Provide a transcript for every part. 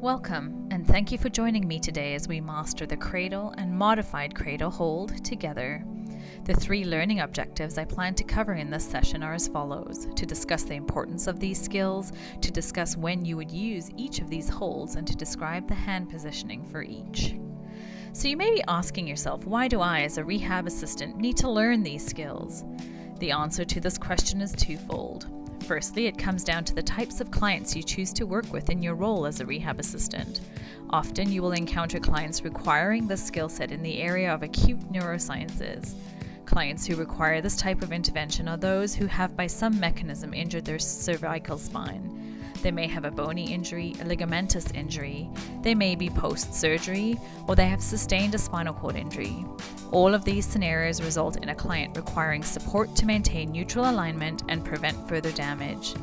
Welcome, and thank you for joining me today as we master the Cradle and Modified Cradle hold together. The 3 learning objectives I plan to cover in this session are as follows: to discuss the importance of these skills, to discuss when you would use each of these holds, and to describe the hand positioning for each. So you may be asking yourself, why do I, as a rehab assistant, need to learn these skills? The answer to this question is twofold. Firstly, it comes down to the types of clients you choose to work with in your role as a rehab assistant. Often you will encounter clients requiring this skill set in the area of acute neurosciences. Clients who require this type of intervention are those who have by some mechanism injured their cervical spine. They may have a bony injury, a ligamentous injury, they may be post-surgery, or they have sustained a spinal cord injury. All of these scenarios result in a client requiring support to maintain neutral alignment and prevent further damage.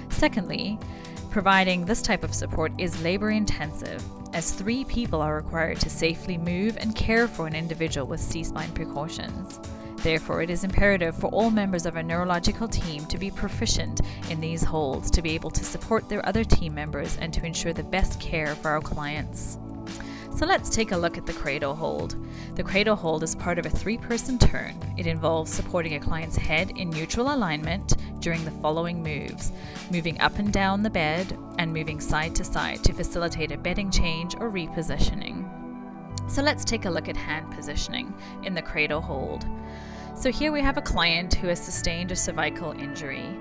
Secondly, providing this type of support is labor-intensive, as 3 people are required to safely move and care for an individual with C-spine precautions. Therefore, it is imperative for all members of a neurological team to be proficient in these holds to be able to support their other team members and to ensure the best care for our clients. So let's take a look at the Cradle hold. The Cradle hold is part of a 3-person turn. It involves supporting a client's head in neutral alignment during the following moves: moving up and down the bed and moving side to side to facilitate a bedding change or repositioning. So let's take a look at hand positioning in the Cradle hold. So here we have a client who has sustained a cervical injury.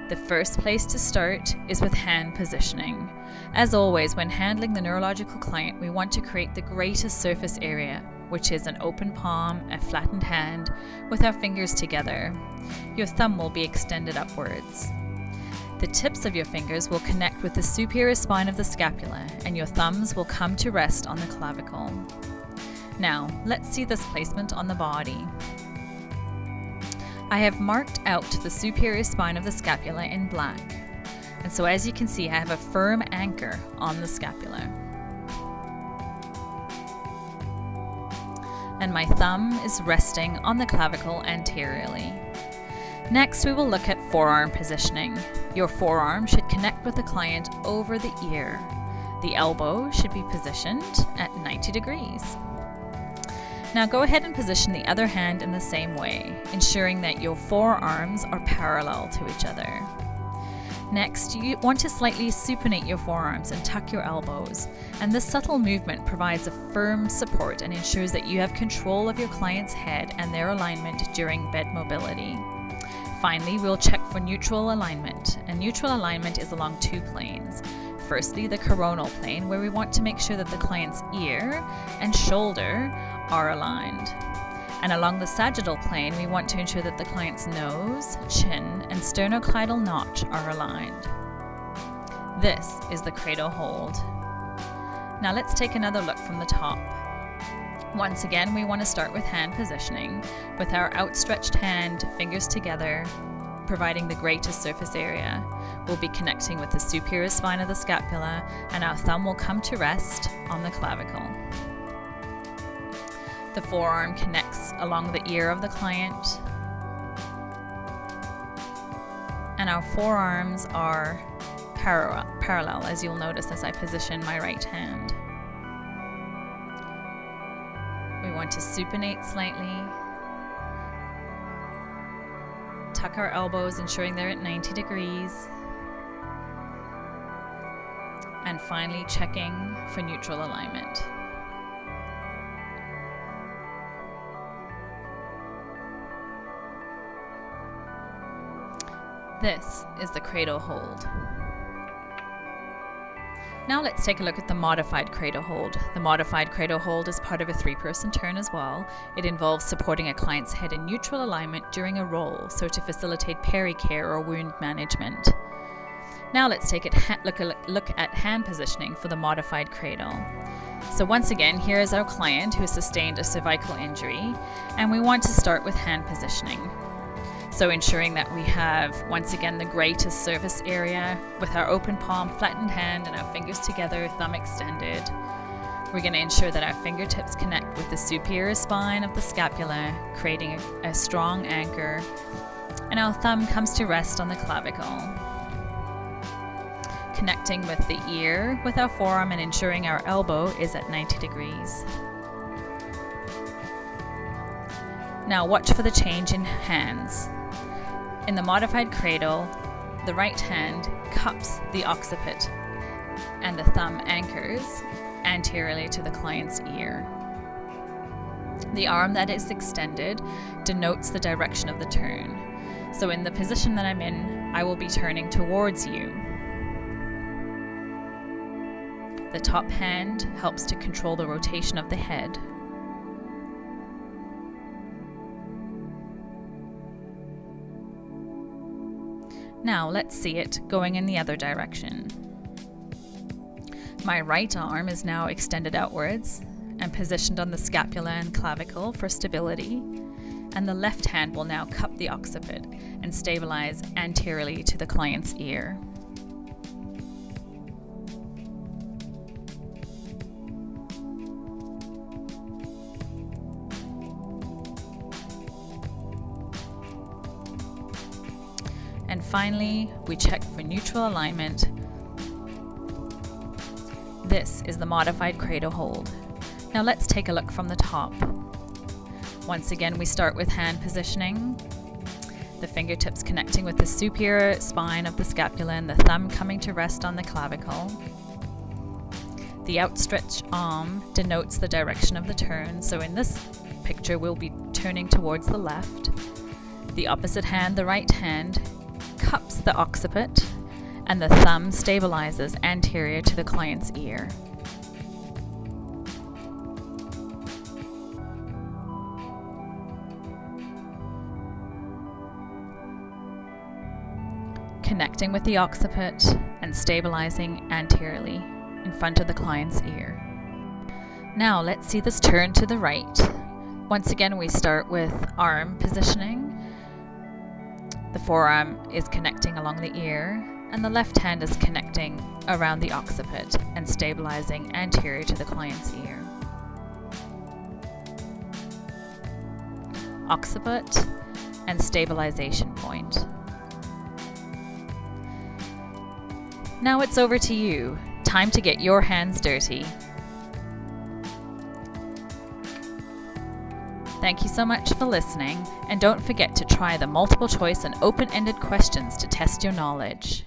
The first place to start is with hand positioning. As always, when handling the neurological client, we want to create the greatest surface area, which is an open palm, a flattened hand, with our fingers together. Your thumb will be extended upwards. The tips of your fingers will connect with the superior spine of the scapula, and your thumbs will come to rest on the clavicle. Now, let's see this placement on the body. I have marked out the superior spine of the scapula in black. And so as you can see, I have a firm anchor on the scapula. And my thumb is resting on the clavicle anteriorly. Next, we will look at forearm positioning. Your forearm should connect with the client over the ear. The elbow should be positioned at 90 degrees. Now go ahead and position the other hand in the same way, ensuring that your forearms are parallel to each other. Next, you want to slightly supinate your forearms and tuck your elbows, and this subtle movement provides a firm support and ensures that you have control of your client's head and their alignment during bed mobility. Finally, we'll check for neutral alignment, and neutral alignment is along 2 planes. Firstly, the coronal plane, where we want to make sure that the client's ear and shoulder are aligned. And along the sagittal plane, we want to ensure that the client's nose, chin, and sternocleidomastoid notch are aligned. This is the Cradle hold. Now let's take another look from the top. Once again, we want to start with hand positioning, with our outstretched hand, fingers together, providing the greatest surface area. We'll be connecting with the superior spine of the scapula, and our thumb will come to rest on the clavicle. The forearm connects along the ear of the client, and our forearms are parallel, as you'll notice as I position my right hand. We want to supinate slightly, tuck our elbows, ensuring they're at 90 degrees, and finally checking for neutral alignment. This is the Cradle hold. Now let's take a look at the Modified Cradle hold. The Modified Cradle hold is part of a 3-person turn as well. It involves supporting a client's head in neutral alignment during a roll, so to facilitate peri-care or wound management. Now let's take a look at hand positioning for the Modified Cradle. So once again, here is our client who has sustained a cervical injury, and we want to start with hand positioning. So ensuring that we have, once again, the greatest surface area with our open palm, flattened hand, and our fingers together, thumb extended. We're going to ensure that our fingertips connect with the superior spine of the scapula, creating a strong anchor, and our thumb comes to rest on the clavicle. connecting with the ear with our forearm and ensuring our elbow is at 90 degrees. Now watch for the change in hands. In the modified cradle, the right hand cups the occiput and the thumb anchors anteriorly to the client's ear. The arm that is extended denotes the direction of the turn. So in the position that I'm in, I will be turning towards you. The top hand helps to control the rotation of the head. Now let's see it going in the other direction. My right arm is now extended outwards and positioned on the scapula and clavicle for stability, and the left hand will now cup the occiput and stabilize anteriorly to the client's ear. And finally, we check for neutral alignment. This is the modified cradle hold. Now let's take a look from the top. Once again, we start with hand positioning, the fingertips connecting with the superior spine of the scapula and the thumb coming to rest on the clavicle. The outstretched arm denotes the direction of the turn, so in this picture we'll be turning towards the left. The opposite hand, the right hand, cups the occiput and the thumb stabilizes anterior to the client's ear. Connecting with the occiput and stabilizing anteriorly in front of the client's ear. Now let's see this turn to the right. Once again, we start with arm positioning. The forearm is connecting along the ear, and the left hand is connecting around the occiput and stabilizing anterior to the client's ear. Occiput and stabilization point. Now it's over to you. Time to get your hands dirty. Thank you so much for listening, and don't forget to try the multiple choice and open-ended questions to test your knowledge.